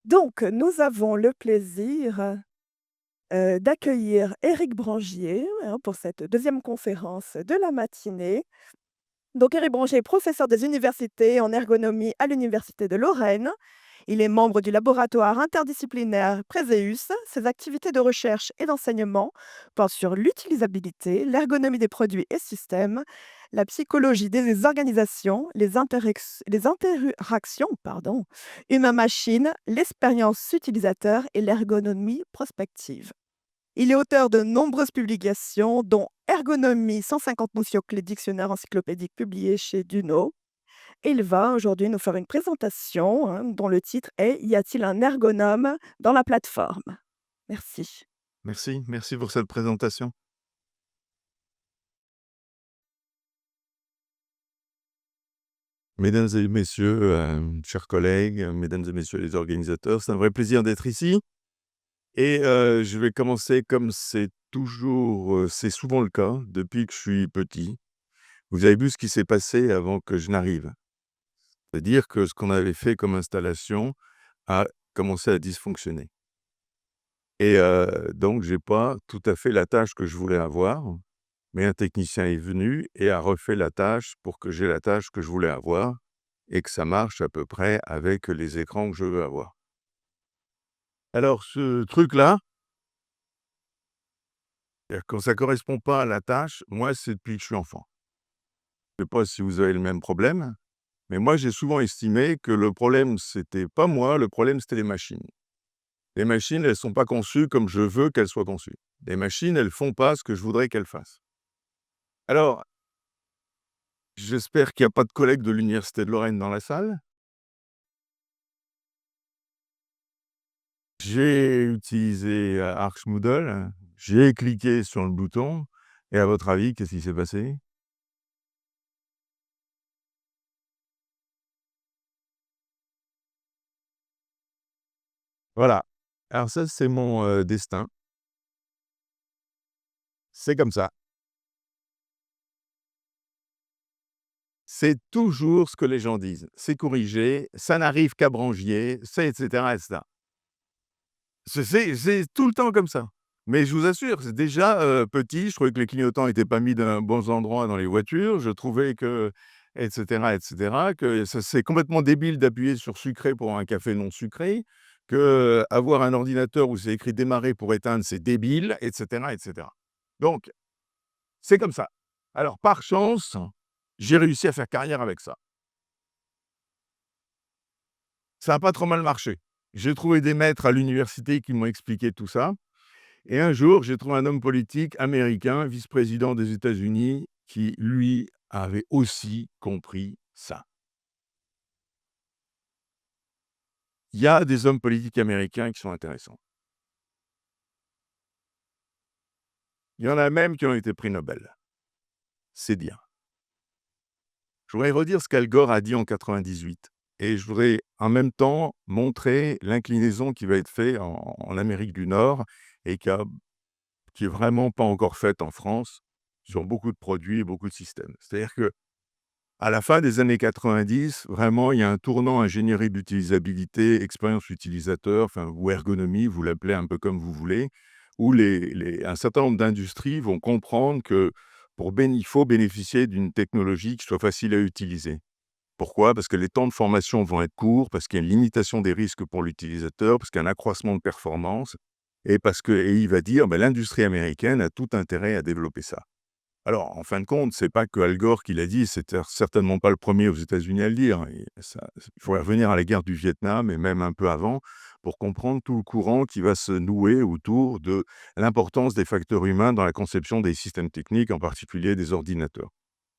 Donc, nous avons le plaisir, d'accueillir Éric Brangier, hein, pour cette deuxième conférence de la matinée. Donc Éric Brangier est professeur des universités en ergonomie à l'Université de Lorraine. Il est membre du laboratoire interdisciplinaire Préséus. Ses activités de recherche et d'enseignement portent sur l'utilisabilité, l'ergonomie des produits et systèmes, la psychologie des organisations, les interactions humain-machine, l'expérience utilisateur et l'ergonomie prospective. Il est auteur de nombreuses publications, dont Ergonomie, 150 notions clés, dictionnaire encyclopédique publié chez Duno. Et il va aujourd'hui nous faire une présentation, hein, dont le titre est Y a-t-il un ergonome dans la plateforme? Merci. Merci pour cette présentation. Mesdames et messieurs, chers collègues, mesdames et messieurs les organisateurs, c'est un vrai plaisir d'être ici et je vais commencer comme c'est souvent le cas depuis que je suis petit. Vous avez vu ce qui s'est passé avant que je n'arrive. C'est-à-dire que ce qu'on avait fait comme installation a commencé à dysfonctionner et donc j'ai pas tout à fait la tâche que je voulais avoir, mais un technicien est venu et a refait la tâche pour que j'ai la tâche que je voulais avoir et que ça marche à peu près avec les écrans que je veux avoir. Alors ce truc-là, quand ça correspond pas à la tâche, moi, c'est depuis que je suis enfant. Je sais pas si vous avez le même problème, mais moi, j'ai souvent estimé que le problème, c'était pas moi, le problème, c'était les machines. Les machines, elles sont pas conçues comme je veux qu'elles soient conçues. Les machines, elles font pas ce que je voudrais qu'elles fassent. Alors, j'espère qu'il y a pas de collègues de l'université de Lorraine dans la salle. J'ai utilisé, Arch Moodle, j'ai cliqué sur le bouton et à votre avis, qu'est-ce qui s'est passé? Voilà. Alors ça, c'est mon, destin. C'est comme ça. C'est toujours ce que les gens disent. C'est corrigé, ça n'arrive qu'à Brangier, c'est et cetera et cetera. C'est tout le temps comme ça. Mais je vous assure, c'est déjà, petit, je trouvais que les clignotants étaient pas mis dans bons endroits dans les voitures. Je trouvais que et cetera, que ça c'est complètement débile d'appuyer sur sucré pour un café non sucré, qu'avoir un ordinateur où c'est écrit démarrer pour éteindre, c'est débile et cetera et cetera. Donc c'est comme ça. Alors par chance, j'ai réussi à faire carrière avec ça. Ça a pas trop mal marché. J'ai trouvé des maîtres à l'université qui m'ont expliqué tout ça. Et un jour, j'ai trouvé un homme politique américain, vice-président des États-Unis, qui, lui, avait aussi compris ça. Il y a des hommes politiques américains qui sont intéressants. Il y en a même qui ont été prix Nobel. C'est dire. Je voudrais redire ce qu'Al Gore a dit en 98 et je voudrais en même temps montrer l'inclinaison qui va être faite en Amérique du Nord et qui est vraiment pas encore faite en France sur beaucoup de produits et beaucoup de systèmes. C'est-à-dire que à la fin des années 90, vraiment, il y a un tournant ingénierie d'utilisabilité, expérience utilisateur, enfin, ou ergonomie, vous l'appelez un peu comme vous voulez, où un certain nombre d'industries vont comprendre que il faut bénéficier d'une technologie qui soit facile à utiliser. Pourquoi? Parce que les temps de formation vont être courts, parce qu'il y a une limitation des risques pour l'utilisateur, parce qu'il y a un accroissement de performance, et il va dire, ben, l'industrie américaine a tout intérêt à développer ça. Alors, en fin de compte, c'est pas que Al Gore qui l'a dit, c'était certainement pas le premier aux États-Unis à le dire. Et ça, il faudrait revenir à la guerre du Vietnam et même un peu avant pour comprendre tout le courant qui va se nouer autour de l'importance des facteurs humains dans la conception des systèmes techniques, en particulier des ordinateurs.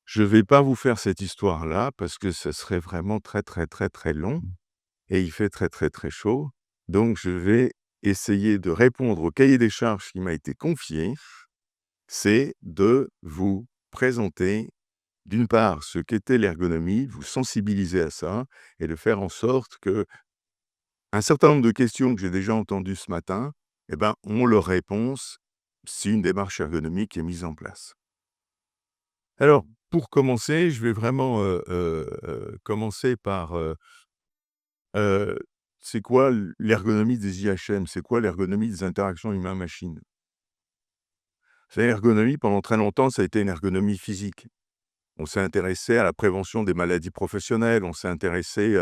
Je ne vais pas vous faire cette histoire-là parce que ce serait vraiment très, très, très, très long et il fait très, très, très chaud. Donc, je vais essayer de répondre au cahier des charges qui m'a été confié, c'est de vous présenter, d'une part, ce qu'était l'ergonomie, vous sensibiliser à ça et de faire en sorte que un certain nombre de questions que j'ai déjà entendues ce matin, eh ben, ont leur réponse si une démarche ergonomique est mise en place. Alors, pour commencer, je vais vraiment, commencer par, heu, c'est quoi l'ergonomie des IHM? C'est quoi l'ergonomie des interactions humain-machine? L'ergonomie, pendant très longtemps, ça a été une ergonomie physique. On s'est intéressé à la prévention des maladies professionnelles, on s'est intéressé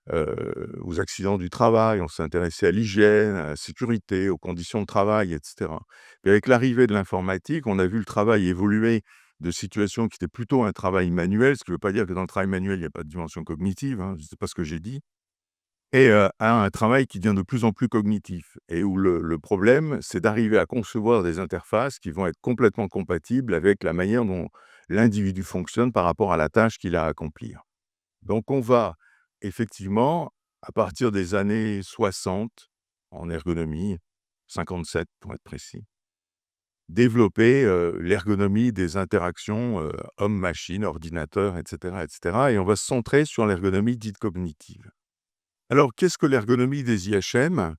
aux accidents du travail, on s'est intéressé à l'hygiène, à la sécurité, aux conditions de travail, et cetera. Et avec l'arrivée de l'informatique, on a vu le travail évoluer de situations qui étaient plutôt un travail manuel, ce qui ne veut pas dire que dans le travail manuel, il n'y a pas de dimension cognitive, hein, c'est pas ce que j'ai dit, et à un travail qui devient de plus en plus cognitif et où le problème, c'est d'arriver à concevoir des interfaces qui vont être complètement compatibles avec la manière dont l'individu fonctionne par rapport à la tâche qu'il a à accomplir. Donc on va effectivement, à partir des années 60, en ergonomie, 57 pour être précis, développer, l'ergonomie des interactions, homme-machine, ordinateur, et cetera, et on va se centrer sur l'ergonomie dite cognitive. Alors, qu'est-ce que l'ergonomie des IHM?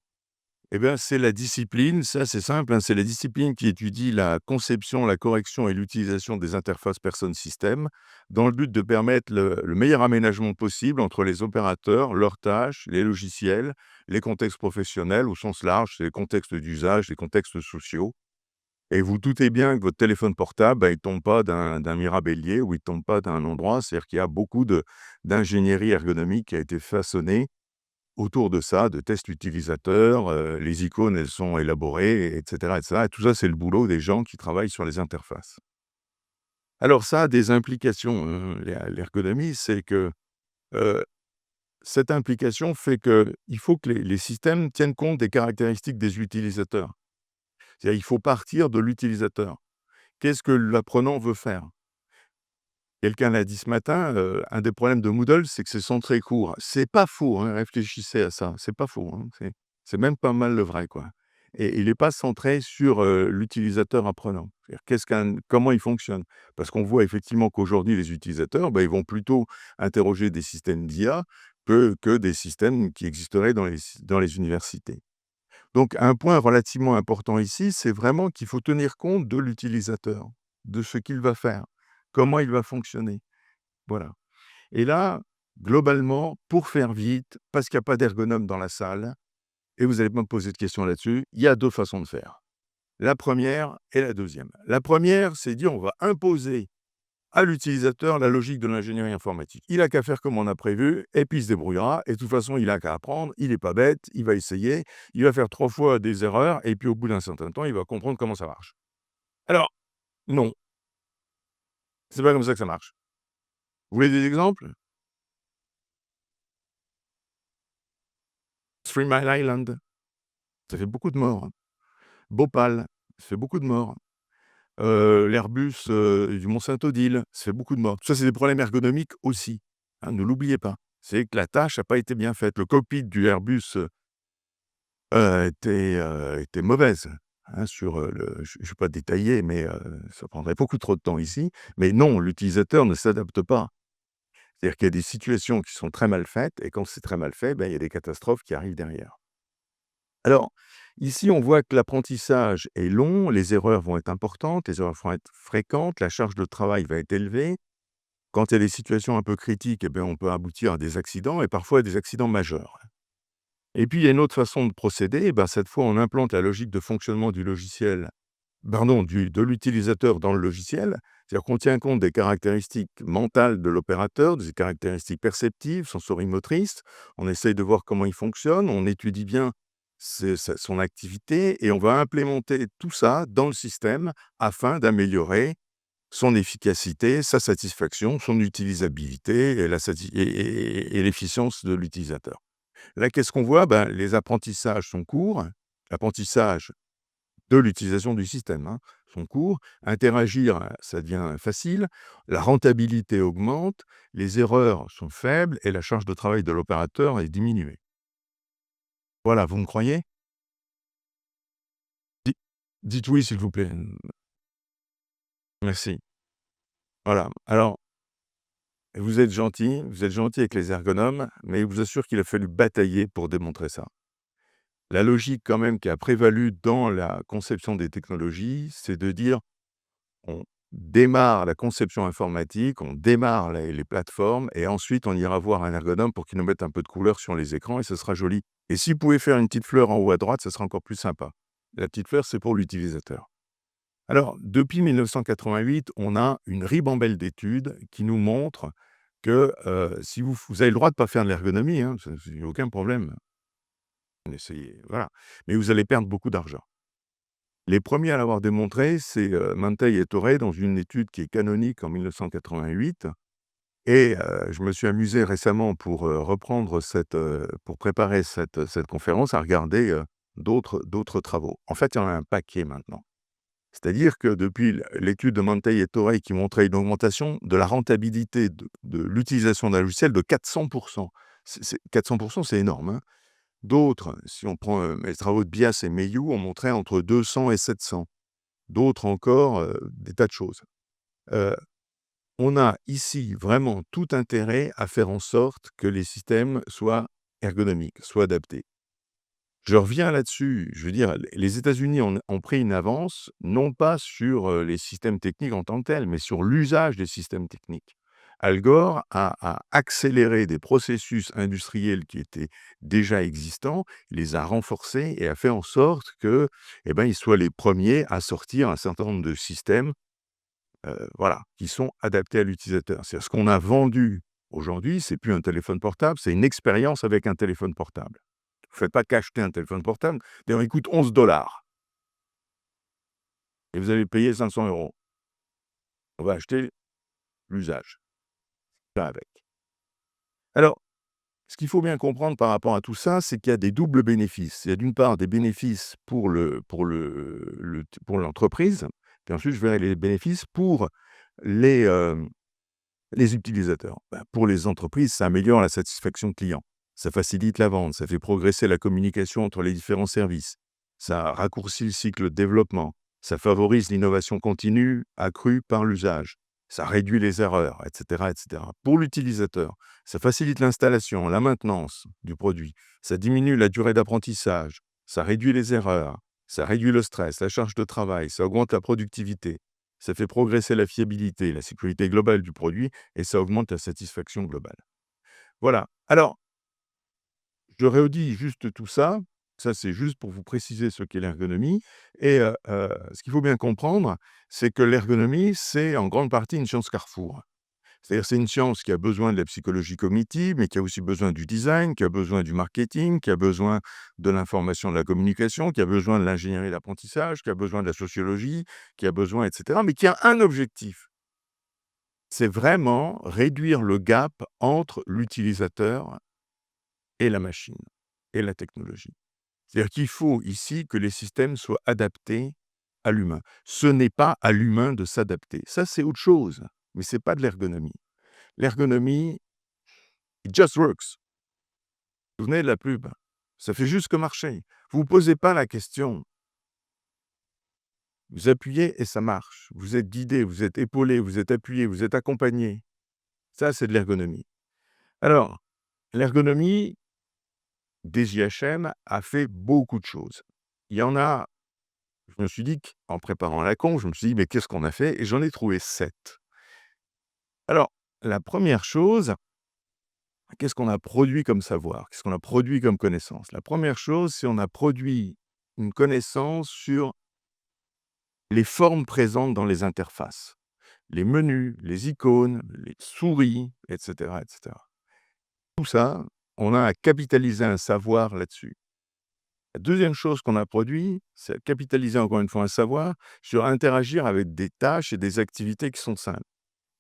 Eh bien, c'est la discipline, ça c'est simple, hein, c'est la discipline qui étudie la conception, la correction et l'utilisation des interfaces personnes-systèmes dans le but de permettre le meilleur aménagement possible entre les opérateurs, leurs tâches, les logiciels, les contextes professionnels au sens large, c'est les contextes d'usage, les contextes sociaux. Et vous doutez bien que votre téléphone portable, il ne tombe pas d'un mirabellier ou il ne tombe pas d'un endroit, c'est-à-dire qu'il y a beaucoup d'ingénierie ergonomique qui a été façonnée autour de ça, de tests utilisateurs, les icônes, elles sont élaborées, et cetera, et tout ça, c'est le boulot des gens qui travaillent sur les interfaces. Alors ça a des implications, l'ergonomie, c'est que, heu, cette implication fait qu'il faut que les systèmes tiennent compte des caractéristiques des utilisateurs. C'est-à-dire, il faut partir de l'utilisateur. Qu'est-ce que l'apprenant veut faire? Quelqu'un l'a dit ce matin, un des problèmes de Moodle, c'est que c'est centré cours. C'est pas faux, hein, réfléchissez à ça, c'est pas faux, hein, c'est même pas mal le vrai, quoi, et il est pas centré sur, l'utilisateur apprenant. C'est-à-dire comment il fonctionne? Parce qu'on voit effectivement qu'aujourd'hui les utilisateurs, ils vont plutôt interroger des systèmes d'IA que des systèmes qui existeraient dans les universités. Donc un point relativement important ici, c'est vraiment qu'il faut tenir compte de l'utilisateur, de ce qu'il va faire, comment il va fonctionner. Voilà. Et là, globalement, pour faire vite, parce qu'il y a pas d'ergonome dans la salle, et vous allez pas me poser de questions là-dessus, il y a 2 façons de faire. La première et la deuxième. La première, c'est dire on va imposer à l'utilisateur la logique de l'ingénierie informatique. Il a qu'à faire comme on a prévu et puis il se débrouillera et de toute façon, il a qu'à apprendre, il est pas bête, il va essayer, il va faire 3 fois des erreurs et puis au bout d'un certain temps, il va comprendre comment ça marche. Alors, non, c'est pas comme ça que ça marche. Vous voulez des exemples? Three Mile Island, ça fait beaucoup de morts. Bhopal, ça fait beaucoup de morts. L'Airbus, du Mont-Saint-Odile, ça fait beaucoup de morts. Tout ça, c'est des problèmes ergonomiques aussi, hein, ne l'oubliez pas. C'est que la tâche n'a pas été bien faite. Le cockpit du Airbus, était mauvaise, hein, sur, je ne vais pas détailler, mais ça prendrait beaucoup trop de temps ici. Mais non, l'utilisateur ne s'adapte pas. C'est-à-dire qu'il y a des situations qui sont très mal faites et quand c'est très mal fait, il y a des catastrophes qui arrivent derrière. Alors, ici, on voit que l'apprentissage est long, les erreurs vont être importantes, les erreurs vont être fréquentes, la charge de travail va être élevée. Quand il y a des situations un peu critiques, on peut aboutir à des accidents et parfois à des accidents majeurs. Et puis, il y a une autre façon de procéder. Cette fois, on implante la logique de fonctionnement du logiciel, pardon, de l'utilisateur dans le logiciel. C'est-à-dire qu'on tient compte des caractéristiques mentales de l'opérateur, des caractéristiques perceptives, sensorimotrices. On essaye de voir comment il fonctionne, on étudie bien son activité et on va implémenter tout ça dans le système afin d'améliorer son efficacité, sa satisfaction, son utilisabilité et et l'efficience de l'utilisateur. Là, qu'est-ce qu'on voit? Les apprentissages sont courts, l'apprentissage de l'utilisation du système, hein, sont courts. Interagir, ça devient facile. La rentabilité augmente, les erreurs sont faibles et la charge de travail de l'opérateur est diminuée. Voilà, vous me croyez? Di Dites oui, s'il vous plaît. Merci. Voilà. Alors, vous êtes gentil avec les ergonomes, mais je vous assure qu'il a fallu batailler pour démontrer ça. La logique quand même qui a prévalu dans la conception des technologies, c'est de dire: «On démarre la conception informatique, on démarre les plateformes et ensuite on ira voir un ergonome pour qu'il nous mette un peu de couleur sur les écrans et ce sera joli. Et si vous pouvez faire une petite fleur en haut à droite, ça sera encore plus sympa. La petite fleur, c'est pour l'utilisateur. Alors, depuis 1988, on a une ribambelle d'études qui nous montrent que si vous avez le droit de ne pas faire de l'ergonomie, hein, il n'y a aucun problème. Essayez, voilà. Mais vous allez perdre beaucoup d'argent. Les premiers à l'avoir démontré, c'est Mantei et Torre dans une étude qui est canonique en 1988. Et je me suis amusé récemment pour reprendre pour préparer cette conférence à regarder d'autres travaux. En fait, il y en a un paquet maintenant. C'est-à-dire que depuis l'étude de Mantei et Torre qui montrait une augmentation de la rentabilité de l'utilisation d'un logiciel de 400%. 400%, c'est énorme, hein. D'autres, si on prend les travaux de Bias et Mayou, ont montré entre 200 et 700. D'autres encore, des tas de choses. On a ici vraiment tout intérêt à faire en sorte que les systèmes soient ergonomiques, soient adaptés. Je reviens là-dessus, je veux dire, les États-Unis ont pris une avance, non pas sur les systèmes techniques en tant que tels, mais sur l'usage des systèmes techniques. Al Gore a accéléré des processus industriels qui étaient déjà existants, les a renforcés et a fait en sorte que, ils soient les premiers à sortir un certain nombre de systèmes, voilà, qui sont adaptés à l'utilisateur. C'est-à-dire ce qu'on a vendu aujourd'hui, c'est plus un téléphone portable, c'est une expérience avec un téléphone portable. Vous ne faites pas qu'acheter un téléphone portable. D'ailleurs, il coûte 11 $ et vous allez payer 500 €. On va acheter l'usage, pas avec. Alors, ce qu'il faut bien comprendre par rapport à tout ça, c'est qu'il y a des doubles bénéfices. Il y a d'une part des bénéfices pour l'entreprise, puis ensuite je verrai les bénéfices pour les, les utilisateurs. Pour les entreprises, ça améliore la satisfaction client. Ça facilite la vente, ça fait progresser la communication entre les différents services. Ça raccourcit le cycle de développement. Ça favorise l'innovation continue accrue par l'usage. Ça réduit les erreurs, etc., etc. Pour l'utilisateur, ça facilite l'installation, la maintenance du produit. Ça diminue la durée d'apprentissage. Ça réduit les erreurs. Ça réduit le stress, la charge de travail. Ça augmente la productivité. Ça fait progresser la fiabilité, la sécurité globale du produit et ça augmente la satisfaction globale. Voilà. Alors, je redis juste tout ça. Ça, c'est juste pour vous préciser ce qu'est l'ergonomie. Et ce qu'il faut bien comprendre, c'est que l'ergonomie, c'est en grande partie une science carrefour. C'est-à-dire, c'est une science qui a besoin de la psychologie cognitive, mais qui a aussi besoin du design, qui a besoin du marketing, qui a besoin de l'information, de la communication, qui a besoin de l'ingénierie d'apprentissage, qui a besoin de la sociologie, qui a besoin, etc., mais qui a un objectif. C'est vraiment réduire le gap entre l'utilisateur et la machine et la technologie. C'est-à-dire qu'il faut ici que les systèmes soient adaptés à l'humain. Ce n'est pas à l'humain de s'adapter. Ça, c'est autre chose, mais ce n'est pas de l'ergonomie. L'ergonomie, it just works. Vous venez de la pub. Ça fait juste que marcher. Vous ne vous posez pas la question. Vous appuyez et ça marche. Vous êtes guidé, vous êtes épaulé, vous êtes appuyé, vous êtes accompagné. Ça, c'est de l'ergonomie. Alors, l'ergonomie, DJHM a fait beaucoup de choses. Il y en a, je me suis dit qu'en préparant la con, je me suis dit: «Mais qu'est-ce qu'on a fait?» et j'en ai trouvé 7. Alors, la première chose, qu'est-ce qu'on a produit comme savoir? Qu'est-ce qu'on a produit comme connaissance? La première chose, c'est on a produit une connaissance sur les formes présentes dans les interfaces. Les menus, les icônes, les souris, etc., etc. Tout ça, on a capitalisé un savoir là-dessus. La deuxième chose qu'on a produit, c'est capitaliser encore une fois un savoir sur interagir avec des tâches et des activités qui sont simples.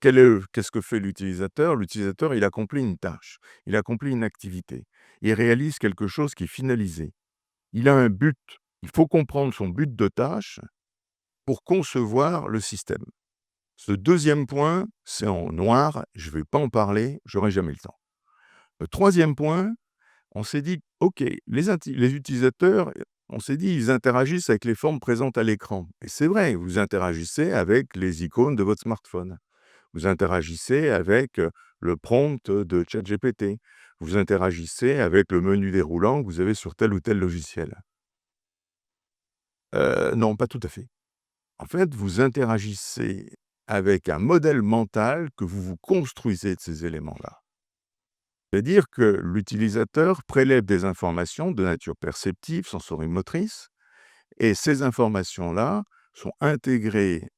Qu'est-ce que fait l'utilisateur? L'utilisateur, il accomplit une tâche, il accomplit une activité, il réalise quelque chose qui est finalisé. Il a un but. Il faut comprendre son but de tâche pour concevoir le système. Ce deuxième point, c'est en noir, je ne vais pas en parler, j'aurai jamais le temps. Le troisième point, on s'est dit, OK, les utilisateurs, on s'est dit, ils interagissent avec les formes présentes à l'écran. Et c'est vrai, vous interagissez avec les icônes de votre smartphone. Vous interagissez avec le prompt de ChatGPT. Vous interagissez avec le menu déroulant que vous avez sur tel ou tel logiciel. Non, pas tout à fait. En fait, vous interagissez avec un modèle mental que vous vous construisez de ces éléments-là. C'est-à-dire que l'utilisateur prélève des informations de nature perceptive, sensorimotrice, et ces informations-là sont intégrées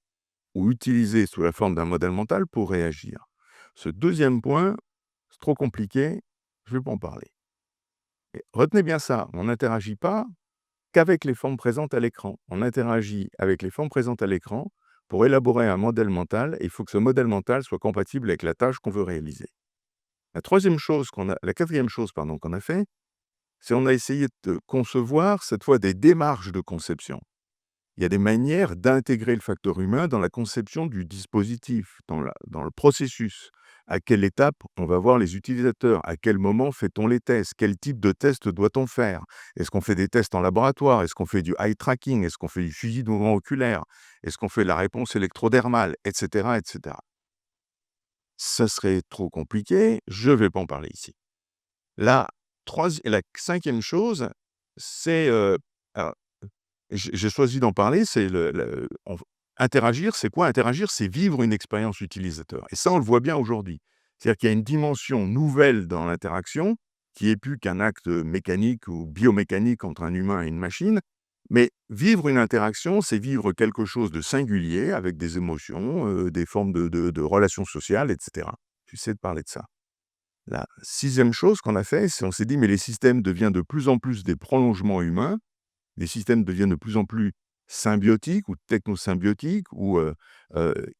ou utilisées sous la forme d'un modèle mental pour réagir. Ce deuxième point, c'est trop compliqué, je ne vais pas en parler. Et retenez bien ça, on n'interagit pas qu'avec les formes présentes à l'écran. On interagit avec les formes présentes à l'écran pour élaborer un modèle mental, et il faut que ce modèle mental soit compatible avec la tâche qu'on veut réaliser. La quatrième chose qu'on a fait, c'est on a essayé de concevoir cette fois des démarches de conception. Il y a des manières d'intégrer le facteur humain dans la conception du dispositif, dans le processus. À quelle étape on va voir les utilisateurs? À quel moment fait-on les tests? Quel type de test doit-on faire? Est-ce qu'on fait des tests en laboratoire? Est-ce qu'on fait du eye tracking? Est-ce qu'on fait du suivi de mouvement oculaire? Est-ce qu'on fait de la réponse électrodermale? Etc., etc. Ça serait trop compliqué, je ne vais pas en parler ici. La cinquième chose, c'est, alors, j'ai choisi d'en parler, c'est interagir, c'est quoi? Interagir, c'est vivre une expérience utilisateur, et ça, on le voit bien aujourd'hui. C'est-à-dire qu'il y a une dimension nouvelle dans l'interaction, qui est plus qu'un acte mécanique ou biomécanique entre un humain et une machine, mais vivre une interaction, c'est vivre quelque chose de singulier avec des émotions, des formes de relations sociales, etc. J'essaie de parler de ça. La sixième chose qu'on a fait, c'est on s'est dit: «Mais les systèmes deviennent de plus en plus des prolongements humains, les systèmes deviennent de plus en plus symbiotiques ou technosymbiotiques ou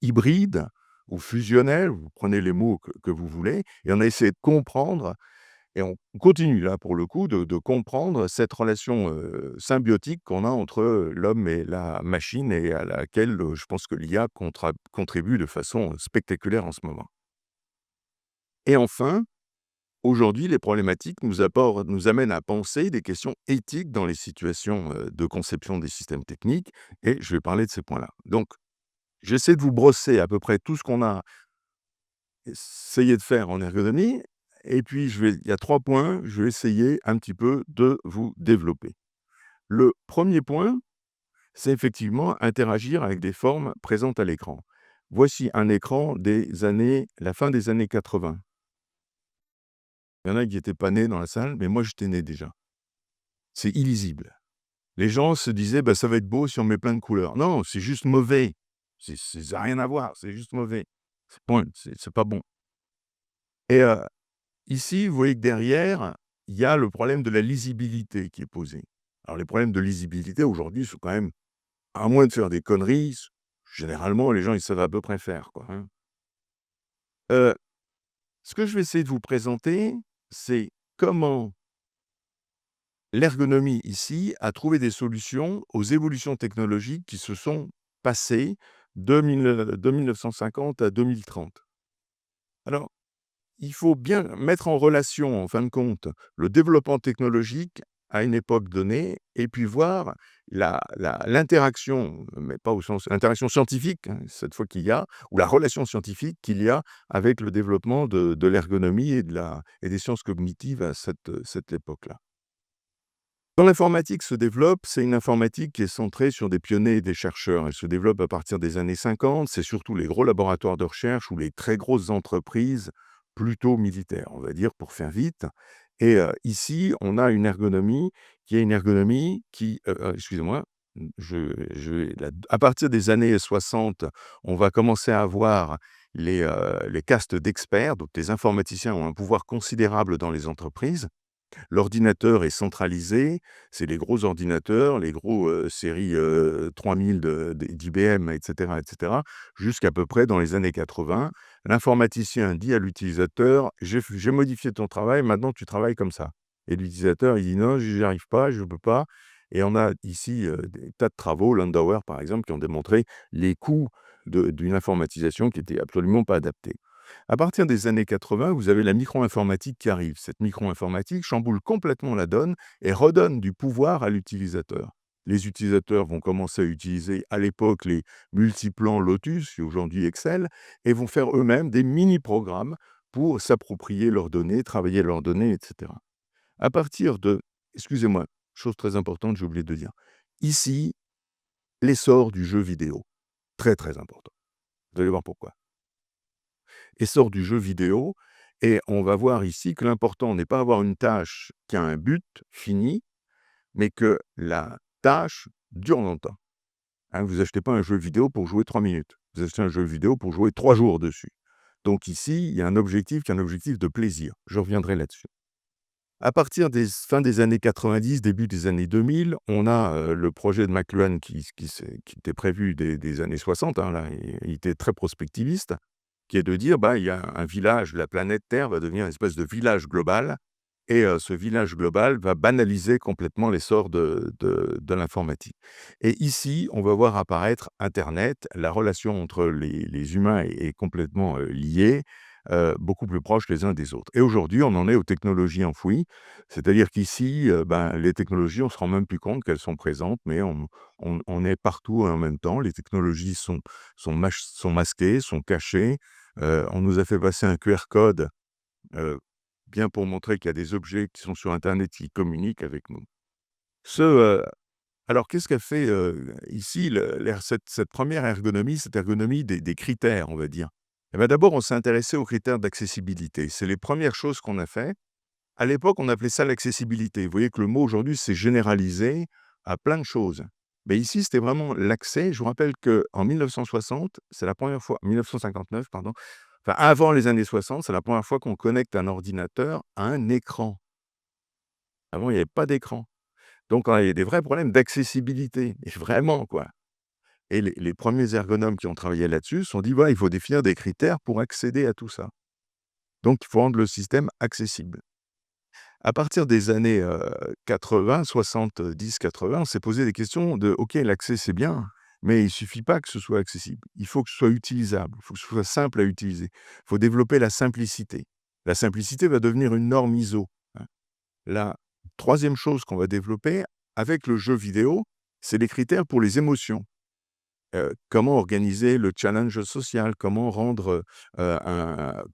hybrides ou fusionnels», vous prenez les mots que vous voulez, et on a essayé de comprendre, et on continue là pour le coup de comprendre cette relation, symbiotique qu'on a entre, l'homme et la machine, et à laquelle, je pense que l'IA contribue de façon spectaculaire en ce moment. Et enfin, aujourd'hui, les problématiques nous amènent à penser des questions éthiques dans les situations, de conception des systèmes techniques, et je vais parler de ces points-là. Donc, j'essaie de vous brosser à peu près tout ce qu'on a essayé de faire en ergonomie, et puis il y a 3 points, je vais essayer un petit peu de vous développer. Le premier point, c'est effectivement interagir avec des formes présentes à l'écran. Voici un écran la fin des années 80. Il y en a qui n'étaient pas nés dans la salle, mais moi j'étais né déjà. C'est illisible. Les gens se disaient: «Bah, ça va être beau si on met plein de couleurs». Non, c'est juste mauvais. Ça n'a rien à voir, c'est juste mauvais. Point, c'est pas bon. Et ici, vous voyez que derrière, il y a le problème de la lisibilité qui est posé. Alors les problèmes de lisibilité aujourd'hui sont quand même, à moins de faire des conneries, généralement les gens ils savent à peu près faire, quoi, hein. Heu, Ce que je vais essayer de vous présenter, c'est comment l'ergonomie ici a trouvé des solutions aux évolutions technologiques qui se sont passées de 1950 à 2030. Alors, il faut bien mettre en relation, en fin de compte, le développement technologique à une époque donnée, et puis voir l'interaction, mais pas au sens l'interaction scientifique, hein, cette fois qu'il y a, ou la relation scientifique qu'il y a avec le développement de l'ergonomie et des sciences cognitives à cette époque-là. Quand l'informatique se développe, c'est une informatique qui est centrée sur des pionniers et des chercheurs. Elle se développe à partir des années 50. C'est surtout les gros laboratoires de recherche ou les très grosses entreprises, plutôt militaires, on va dire, pour faire vite. Et ici, on a une ergonomie excusez-moi, à partir des années 60, on va commencer à avoir les castes d'experts, donc les informaticiens ont un pouvoir considérable dans les entreprises. L'ordinateur est centralisé, c'est les gros ordinateurs, les gros, séries, 3000 d'IBM, et cetera, jusqu'à peu près dans les années 80. L'informaticien dit à l'utilisateur: «J'ai modifié ton travail, maintenant tu travailles comme ça», et l'utilisateur, il dit: «Non, j'y arrive pas, je peux pas», et on a ici, des tas de travaux, Landauer par exemple, qui ont démontré les coûts d'une informatisation qui était absolument pas adaptée. À partir des années 80, vous avez la micro-informatique qui arrive. Cette micro-informatique chamboule complètement la donne et redonne du pouvoir à l'utilisateur. Les utilisateurs vont commencer à utiliser à l'époque les multiplans Lotus, et aujourd'hui Excel, et vont faire eux-mêmes des mini-programmes pour s'approprier leurs données, travailler leurs données, etc. À partir de, excusez-moi, chose très importante, j'ai oublié de dire, ici, l'essor du jeu vidéo, très très important. Vous allez voir pourquoi. Essor du jeu vidéo et on va voir ici que l'important n'est pas avoir une tâche qui a un but fini, mais que la tâche dure longtemps. Hein, vous achetez pas un jeu vidéo pour jouer 3 minutes. Vous achetez un jeu vidéo pour jouer 3 jours dessus. Donc ici, il y a un objectif qui est un objectif de plaisir. Je reviendrai là-dessus. À partir des fin des années 90, début des années 2000, on a, le projet de McLuhan qui était prévu des années 60, hein, là, il était très prospectiviste, qui est de dire: «Bah, il y a un village, la planète Terre va devenir une espèce de village global et ce village global va banaliser complètement l'essor de l'informatique» et ici, on va voir apparaître internet. La relation entre les humains est complètement, liée, beaucoup plus proches les uns des autres et aujourd'hui, on en est aux technologies enfouies. C'est-à-dire qu'ici, ben, les technologies, on se rend même plus compte qu'elles sont présentes, mais on est partout en même temps. Les technologies sont masquées, sont cachées. On nous a fait passer un QR code, heu, bien pour montrer qu'il y a des objets qui sont sur internet qui communiquent avec nous. Ce, alors qu'est-ce qu'a fait, ici cette 1re ergonomie, cette ergonomie des critères, on va dire? Et bah, d'abord, on s'est intéressé aux critères d'accessibilité. C'est les premières choses qu'on a fait. À l'époque, on appelait ça l'accessibilité. Vous voyez que le mot aujourd'hui s'est généralisé à plein de choses. Mais ici, c'était vraiment l'accès. Je vous rappelle qu'en 1960, c'est la première fois 1959 pardon, enfin avant les années 60, c'est la première fois qu'on connecte un ordinateur à un écran. Avant, il y avait pas d'écran. Donc, il y a des vrais problèmes d'accessibilité et vraiment quoi et les 1ers ergonomes qui ont travaillé là-dessus se sont dit: «Voilà, il faut définir des critères pour accéder à tout ça». Donc il faut rendre le système accessible. À partir des années, 80, 70-80, on s'est posé des questions de: «OK, l'accès, c'est bien, mais il suffit pas que ce soit accessible. Il faut que ce soit utilisable, il faut que ce soit simple à utiliser. Il faut développer la simplicité». La simplicité va devenir une norme ISO, hein. La 3e chose qu'on va développer avec le jeu vidéo, c'est les critères pour les émotions. Comment organiser le challenge social? Comment rendre,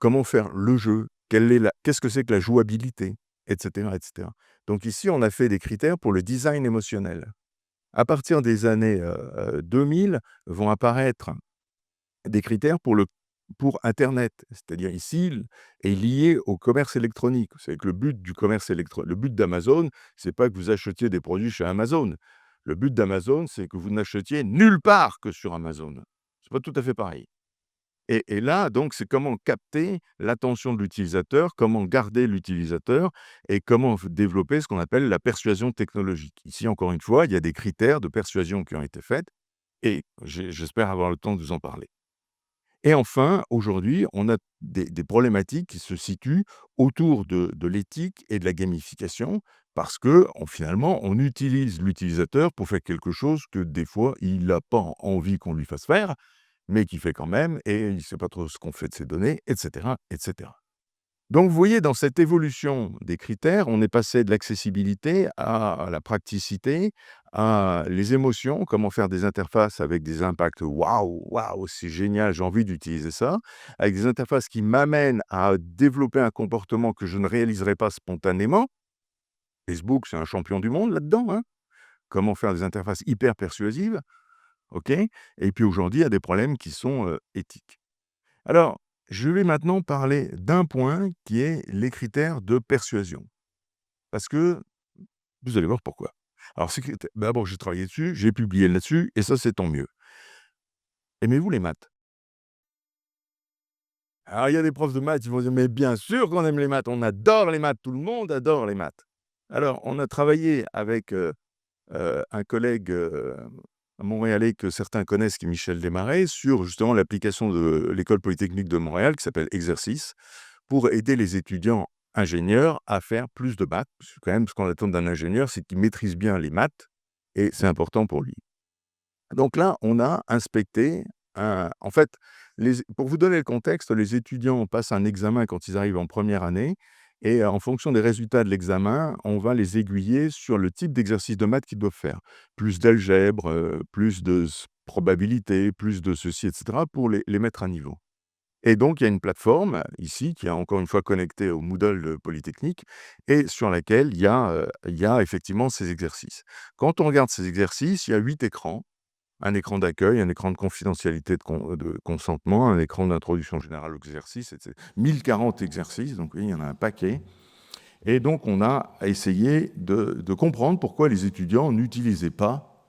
comment faire le jeu? Qu'est-ce que c'est que la jouabilité? Et cetera, et cetera. Donc ici, on a fait des critères pour le design émotionnel. À partir des années, 2000, vont apparaître des critères pour internet. C'est-à-dire ici est lié au commerce électronique. Vous savez que le but d'Amazon, c'est pas que vous achetiez des produits chez Amazon. Le but d'Amazon, c'est que vous n'achetiez nulle part que sur Amazon. C'est pas tout à fait pareil. Et là, donc, c'est comment capter l'attention de l'utilisateur, comment garder l'utilisateur et comment développer ce qu'on appelle la persuasion technologique. Ici, encore une fois, il y a des critères de persuasion qui ont été faits et j'espère avoir le temps de vous en parler. Et enfin, aujourd'hui, on a des problématiques qui se situent autour de l'éthique et de la gamification parce finalement, on utilise l'utilisateur pour faire quelque chose que des fois, il n'a pas envie qu'on lui fasse faire, mais qu'il fait quand même et il ne sait pas trop ce qu'on fait de ces données, et cetera, et cetera. Donc vous voyez, dans cette évolution des critères, on est passé de l'accessibilité à la praticité, à les émotions, comment faire des interfaces avec des impacts: «Waouh, waouh, c'est génial, j'ai envie d'utiliser ça», avec des interfaces qui m'amènent à développer un comportement que je ne réaliserai pas spontanément. Facebook, c'est un champion du monde là-dedans, hein. Comment faire des interfaces hyper persuasives, OK? Et puis aujourd'hui, il y a des problèmes qui sont, éthiques. Alors, je vais maintenant parler d'un point qui est les critères de persuasion. Parce que vous allez voir pourquoi. Alors, d'abord, j'ai travaillé dessus, j'ai publié là-dessus, et ça, c'est tant mieux. Aimez-vous les maths? Alors, il y a des profs de maths qui vont dire: «Mais bien sûr qu'on aime les maths, on adore les maths, tout le monde adore les maths». Alors, on a travaillé avec un collègue montréalais que certains connaissent, qui est Michel Desmarais, sur justement l'application de l'École polytechnique de Montréal, qui s'appelle Exercice, pour aider les étudiants ingénieurs à faire plus de maths. Parce que quand même, ce qu'on attend d'un ingénieur, c'est qu'il maîtrise bien les maths et c'est important pour lui. Donc là, on a inspecté en fait, pour vous donner le contexte, les étudiants passent un examen quand ils arrivent en première année et en fonction des résultats de l'examen, on va les aiguiller sur le type d'exercice de maths qu'ils doivent faire. Plus d'algèbre, plus de probabilité, plus de ceci, et cetera, pour les mettre à niveau. Et donc il y a une plateforme ici qui est encore une fois connectée au Moodle de Polytechnique et sur laquelle il y a effectivement ces exercices. Quand on regarde ces exercices, il y a 8 écrans. un écran d'accueil, un écran de confidentialité de consentement, un écran d'introduction générale aux exercices, etc. 1040 exercices, donc oui, il y en a un paquet. Et donc, on a essayé de comprendre pourquoi les étudiants n'utilisaient pas,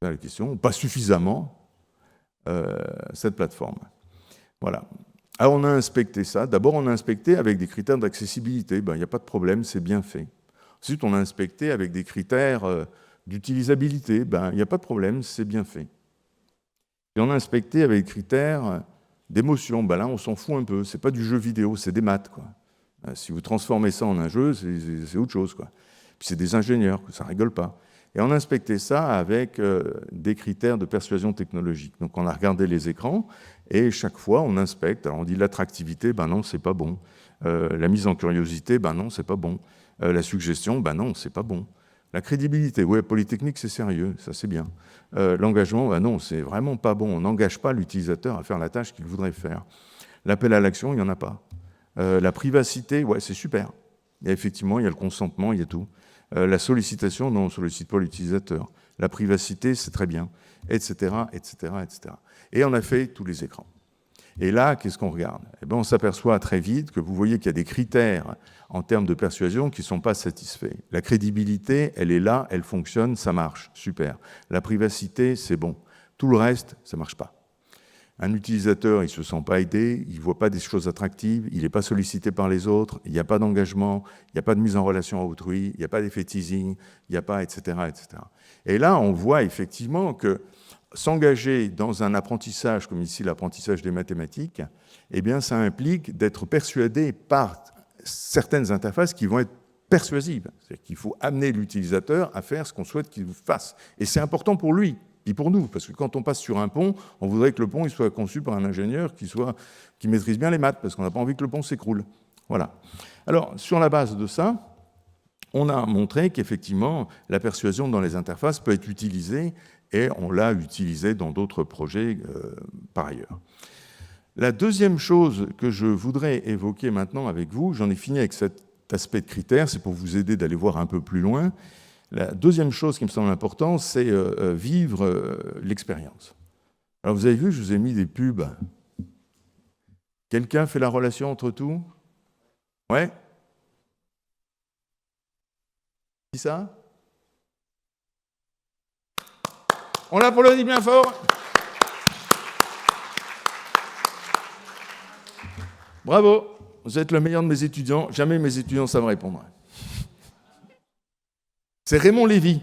c'est la question, pas suffisamment cette plateforme. Voilà. Alors, on a inspecté ça. D'abord, on a inspecté avec des critères d'accessibilité. Il n'y a pas de problème, c'est bien fait. Ensuite, on a inspecté avec des critères d'utilisabilité. Il n'y a pas de problème, c'est bien fait. Et on a inspecté avec des critères d'émotion. Là, on s'en fout un peu. C'est pas du jeu vidéo, c'est des maths, quoi. Si vous transformez ça en un jeu, c'est autre chose, quoi. Puis c'est des ingénieurs, ça rigole pas. Et on a inspecté ça avec des critères de persuasion technologique. Donc on a regardé les écrans et chaque fois on inspecte. Alors on dit l'attractivité, non, c'est pas bon. La mise en curiosité, non, c'est pas bon. La suggestion, non, c'est pas bon. La crédibilité, ouais, Polytechnique, c'est sérieux, ça c'est bien. L'engagement, non, c'est vraiment pas bon. On n'engage pas l'utilisateur à faire la tâche qu'il voudrait faire. L'appel à l'action, il n'y en a pas. La privacité, ouais, c'est super. Et effectivement, il y a le consentement, il y a tout. La sollicitation, non, on ne sollicite pas l'utilisateur. La privacité, c'est très bien, etc., etc., etc. Et on a fait tous les écrans. Et là, qu'est-ce qu'on regarde ? On s'aperçoit très vite que vous voyez qu'il y a des critères en termes de persuasion qui ne sont pas satisfaits. La crédibilité, elle est là, elle fonctionne, ça marche, super. La privacité, c'est bon. Tout le reste, ça ne marche pas. Un utilisateur, il ne se sent pas aidé, il ne voit pas des choses attractives, il n'est pas sollicité par les autres, il n'y a pas d'engagement, il n'y a pas de mise en relation à autrui, il n'y a pas d'effet teasing, il n'y a pas, etc., etc. Et là, on voit effectivement que s'engager dans un apprentissage, comme ici l'apprentissage des mathématiques, ça implique d'être persuadé par certaines interfaces qui vont être persuasives. C'est-à-dire qu'il faut amener l'utilisateur à faire ce qu'on souhaite qu'il fasse. Et c'est important pour lui. Et pour nous, parce que quand on passe sur un pont, on voudrait que le pont il soit conçu par un ingénieur qui maîtrise bien les maths, parce qu'on n'a pas envie que le pont s'écroule. Voilà. Alors, sur la base de ça, on a montré qu'effectivement, la persuasion dans les interfaces peut être utilisée, et on l'a utilisée dans d'autres projets par ailleurs. La deuxième chose que je voudrais évoquer maintenant avec vous, j'en ai fini avec cet aspect de critères, c'est pour vous aider d'aller voir un peu plus loin. La deuxième chose qui me semble importante, c'est vivre l'expérience. Alors vous avez vu, je vous ai mis des pubs. Quelqu'un fait la relation entre tout ? Ouais ? C'est ça ? On l'applaudit bien fort. Bravo, vous êtes le meilleur de mes étudiants. Jamais mes étudiants savent répondre. C'est Raymond Lévy.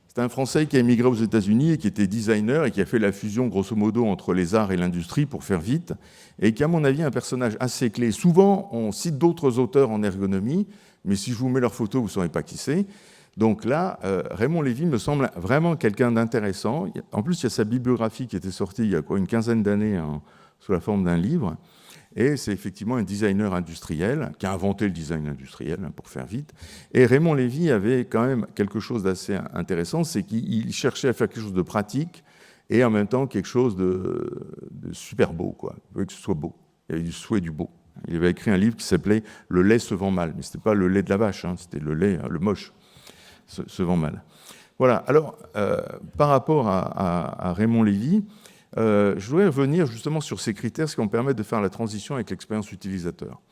C'est un Français qui a émigré aux États-Unis et qui était designer et qui a fait la fusion, grosso modo, entre les arts et l'industrie, pour faire vite, et qui, à mon avis, est un personnage assez clé. Souvent, on cite d'autres auteurs en ergonomie, mais si je vous mets leur photo, vous ne saurez pas qui c'est. Donc là, Raymond Lévy me semble vraiment quelqu'un d'intéressant. En plus, il y a sa bibliographie qui était sortie il y a une quinzaine d'années sous la forme d'un livre. Et c'est effectivement un designer industriel qui a inventé le design industriel, pour faire vite. Et Raymond Lévy avait quand même quelque chose d'assez intéressant, c'est qu'il cherchait à faire quelque chose de pratique et en même temps quelque chose de super beau, quoi. Il voulait que ce soit beau. Il y avait du souhait du beau. Il avait écrit un livre qui s'appelait « Le lait se vend mal ». Mais ce n'était pas le lait de la vache, c'était le lait, le moche, se vend mal. Voilà. Alors, par rapport à Raymond Lévy, je voudrais revenir justement sur ces critères, ce qui vont permettre de faire la transition avec l'expérience utilisateur.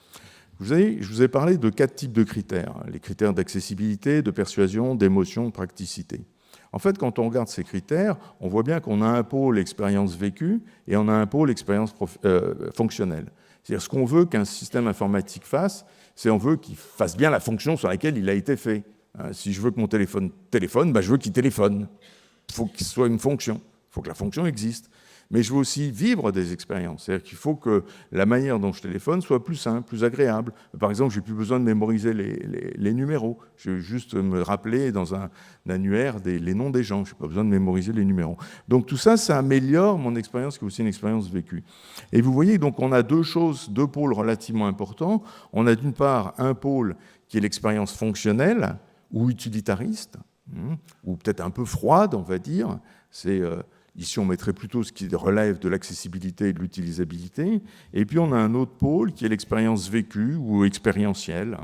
Je vous ai parlé de 4 types de critères. Les critères d'accessibilité, de persuasion, d'émotion, de praticité. En fait, quand on regarde ces critères, on voit bien qu'on a un pôle expérience vécue et on a un pôle expérience fonctionnelle. C'est-à-dire ce qu'on veut qu'un système informatique fasse, c'est on veut qu'il fasse bien la fonction sur laquelle il a été fait. Si je veux que mon téléphone téléphone, je veux qu'il téléphone. Il faut qu'il soit une fonction. Il faut que la fonction existe. Mais je veux aussi vivre des expériences. C'est-à-dire qu'il faut que la manière dont je téléphone soit plus simple, plus agréable. Par exemple, je n'ai plus besoin de mémoriser les numéros. Je vais juste me rappeler dans un annuaire les noms des gens. Je n'ai pas besoin de mémoriser les numéros. Donc tout ça, ça améliore mon expérience, qui est aussi une expérience vécue. Et vous voyez, donc on a deux pôles relativement importants. On a d'une part un pôle qui est l'expérience fonctionnelle ou utilitariste, ou peut-être un peu froide, on va dire. Ici, on mettrait plutôt ce qui relève de l'accessibilité et de l'utilisabilité. Et puis, on a un autre pôle qui est l'expérience vécue ou expérientielle.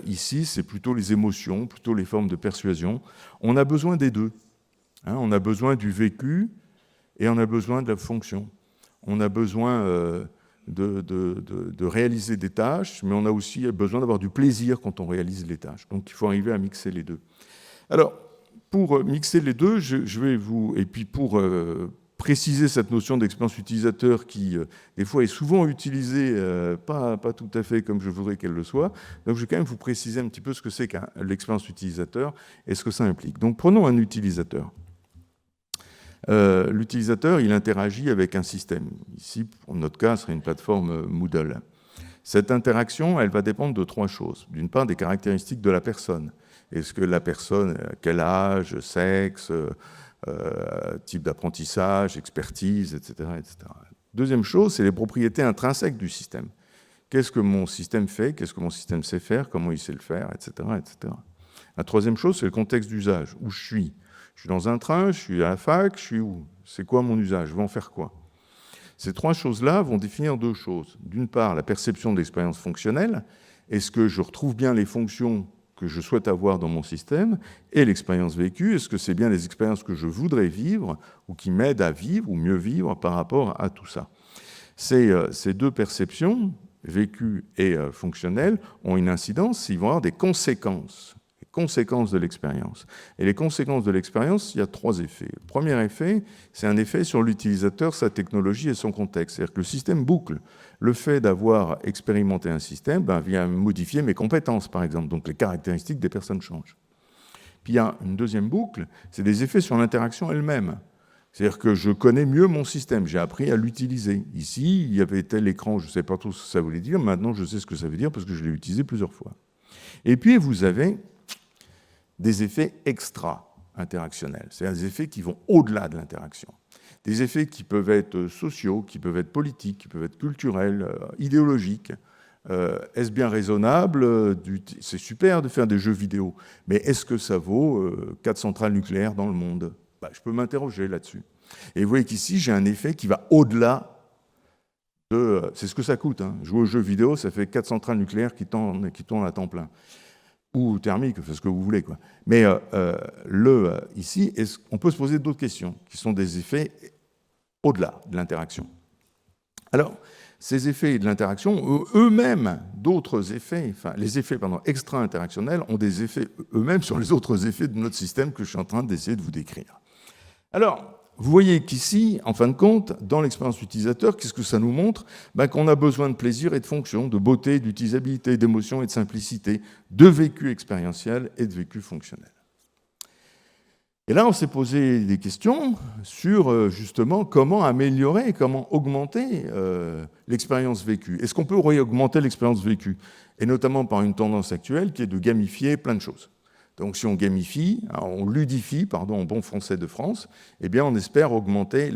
Ici, c'est plutôt les émotions, plutôt les formes de persuasion. On a besoin des deux. On a besoin du vécu et on a besoin de la fonction. On a besoin de réaliser des tâches, mais on a aussi besoin d'avoir du plaisir quand on réalise les tâches. Donc il faut arriver à mixer les deux. Alors, pour mixer les deux, je vais vous... Et puis pour préciser cette notion d'expérience utilisateur qui, des fois, est souvent utilisée, pas tout à fait comme je voudrais qu'elle le soit, donc je vais quand même vous préciser un petit peu ce que c'est qu'un l'expérience utilisateur et ce que ça implique. Donc prenons un utilisateur. L'utilisateur, il interagit avec un système. Ici, pour notre cas, ce serait une plateforme Moodle. Cette interaction, elle va dépendre de trois choses. D'une part, des caractéristiques de la personne. Est-ce que la personne, quel âge, sexe, type d'apprentissage, expertise, etc., etc. Deuxième chose, c'est les propriétés intrinsèques du système. Qu'est-ce que mon système fait? Qu'est-ce que mon système sait faire? Comment il sait le faire? Etc., etc. La troisième chose, c'est le contexte d'usage. Où je suis? Je suis dans un train, je suis à la fac, je suis où? C'est quoi mon usage? Je vais en faire quoi? Ces trois choses-là vont définir deux choses. D'une part, la perception de l'expérience fonctionnelle. Est-ce que je retrouve bien les fonctions que je souhaite avoir dans mon système? Et l'expérience vécue, est-ce que c'est bien les expériences que je voudrais vivre ou qui m'aident à vivre ou mieux vivre par rapport à tout ça? Ces deux perceptions, vécues et fonctionnelles, ont une incidence, ils vont avoir des conséquences. Conséquences de l'expérience. Et les conséquences de l'expérience, il y a trois effets. Le premier effet, c'est un effet sur l'utilisateur, sa technologie et son contexte. C'est-à-dire que le système boucle. Le fait d'avoir expérimenté un système vient modifier mes compétences, par exemple. Donc les caractéristiques des personnes changent. Puis il y a une deuxième boucle, c'est des effets sur l'interaction elle-même. C'est-à-dire que je connais mieux mon système, j'ai appris à l'utiliser. Ici, il y avait tel écran, je ne sais pas trop ce que ça voulait dire, maintenant je sais ce que ça veut dire parce que je l'ai utilisé plusieurs fois. Et puis vous avez des effets extra-interactionnels, c'est-à-dire des effets qui vont au-delà de l'interaction. Des effets qui peuvent être sociaux, qui peuvent être politiques, qui peuvent être culturels, idéologiques. Est-ce bien raisonnable? C'est super de faire des jeux vidéo, mais est-ce que ça vaut 4 centrales nucléaires dans le monde? Je peux m'interroger là-dessus. Et vous voyez qu'ici, j'ai un effet qui va au-delà de... C'est ce que ça coûte. Jouer aux jeux vidéo, ça fait 4 centrales nucléaires qui tournent à temps plein. Ou thermique, c'est ce que vous voulez, quoi. Mais ici, on peut se poser d'autres questions, qui sont des effets au-delà de l'interaction. Alors, ces effets de l'interaction, eux-mêmes, d'autres effets, les effets extra-interactionnels, ont des effets eux-mêmes sur les autres effets de notre système que je suis en train d'essayer de vous décrire. Alors, vous voyez qu'ici, en fin de compte, dans l'expérience utilisateur, qu'est-ce que ça nous montre? Qu'on a besoin de plaisir et de fonction, de beauté, d'utilisabilité, d'émotion et de simplicité, de vécu expérientiel et de vécu fonctionnel. Et là, on s'est posé des questions sur, justement, comment améliorer, comment augmenter l'expérience vécue. Est-ce qu'on peut augmenter l'expérience vécue? Et notamment par une tendance actuelle qui est de gamifier plein de choses. Donc si on gamifie, on ludifie, en bon français de France, eh bien on espère augmenter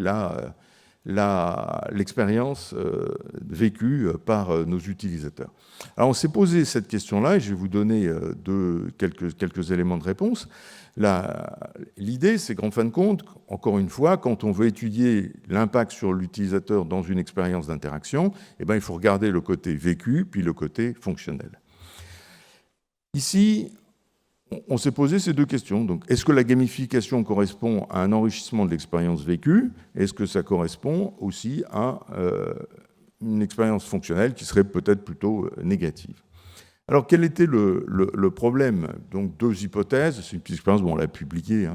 l'expérience vécue par nos utilisateurs. Alors on s'est posé cette question-là, et je vais vous donner quelques éléments de réponse. L'idée, c'est qu'en fin de compte, encore une fois, quand on veut étudier l'impact sur l'utilisateur dans une expérience d'interaction, eh bien, il faut regarder le côté vécu, puis le côté fonctionnel. Ici, on s'est posé ces deux questions. Donc, est-ce que la gamification correspond à un enrichissement de l'expérience vécue? Est-ce que ça correspond aussi à une expérience fonctionnelle qui serait peut-être plutôt négative? Alors, quel était le problème? Donc, deux hypothèses. C'est une petite expérience, on l'a publiée,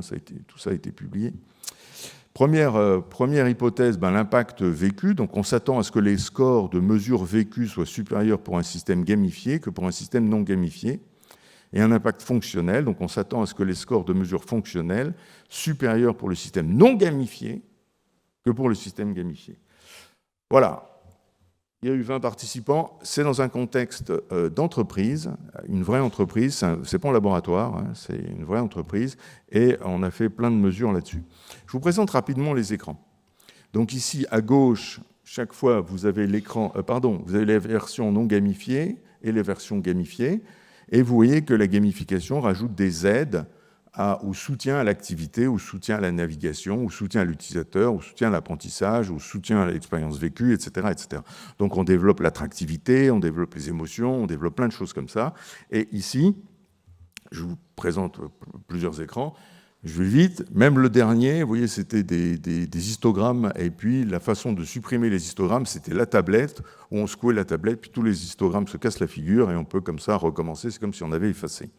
tout ça a été publié. Première hypothèse, l'impact vécu. Donc, on s'attend à ce que les scores de mesures vécues soient supérieurs pour un système gamifié que pour un système non gamifié. Et un impact fonctionnel, donc on s'attend à ce que les scores de mesures fonctionnelles supérieurs pour le système non gamifié que pour le système gamifié. Voilà. Il y a eu 20 participants. C'est dans un contexte d'entreprise, une vraie entreprise. C'est pas un laboratoire, c'est une vraie entreprise. Et on a fait plein de mesures là-dessus. Je vous présente rapidement les écrans. Donc ici, à gauche, chaque fois, vous avez l'écran... vous avez les versions non gamifiées et les versions gamifiées. Et vous voyez que la gamification rajoute des aides au soutien à l'activité, au soutien à la navigation, au soutien à l'utilisateur, au soutien à l'apprentissage, au soutien à l'expérience vécue, etc., etc. Donc on développe l'attractivité, on développe les émotions, on développe plein de choses comme ça. Et ici, je vous présente plusieurs écrans. Je vais vite. Même le dernier, vous voyez, c'était des histogrammes. Et puis, la façon de supprimer les histogrammes, c'était la tablette, où on secouait la tablette, puis tous les histogrammes se cassent la figure, et on peut comme ça recommencer. C'est comme si on avait effacé.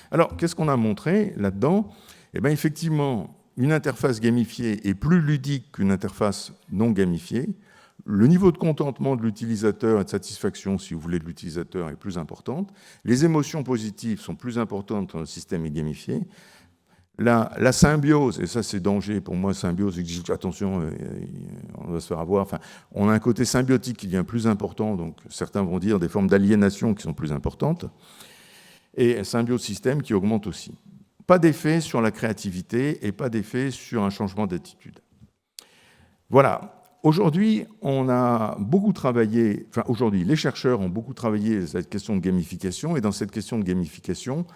Alors, qu'est-ce qu'on a montré là-dedans? Eh bien, effectivement, une interface gamifiée est plus ludique qu'une interface non gamifiée. Le niveau de contentement de l'utilisateur et de satisfaction, si vous voulez, de l'utilisateur est plus importante. Les émotions positives sont plus importantes quand le système est gamifié. La symbiose, et ça c'est danger pour moi, symbiose, attention, on va se faire avoir, enfin, on a un côté symbiotique qui devient plus important, donc certains vont dire des formes d'aliénation qui sont plus importantes, et un symbiose système qui augmente aussi. Pas d'effet sur la créativité et pas d'effet sur un changement d'attitude. Voilà. Aujourd'hui, on a beaucoup travaillé, enfin aujourd'hui, les chercheurs ont beaucoup travaillé cette question de gamification, et dans cette question de gamification,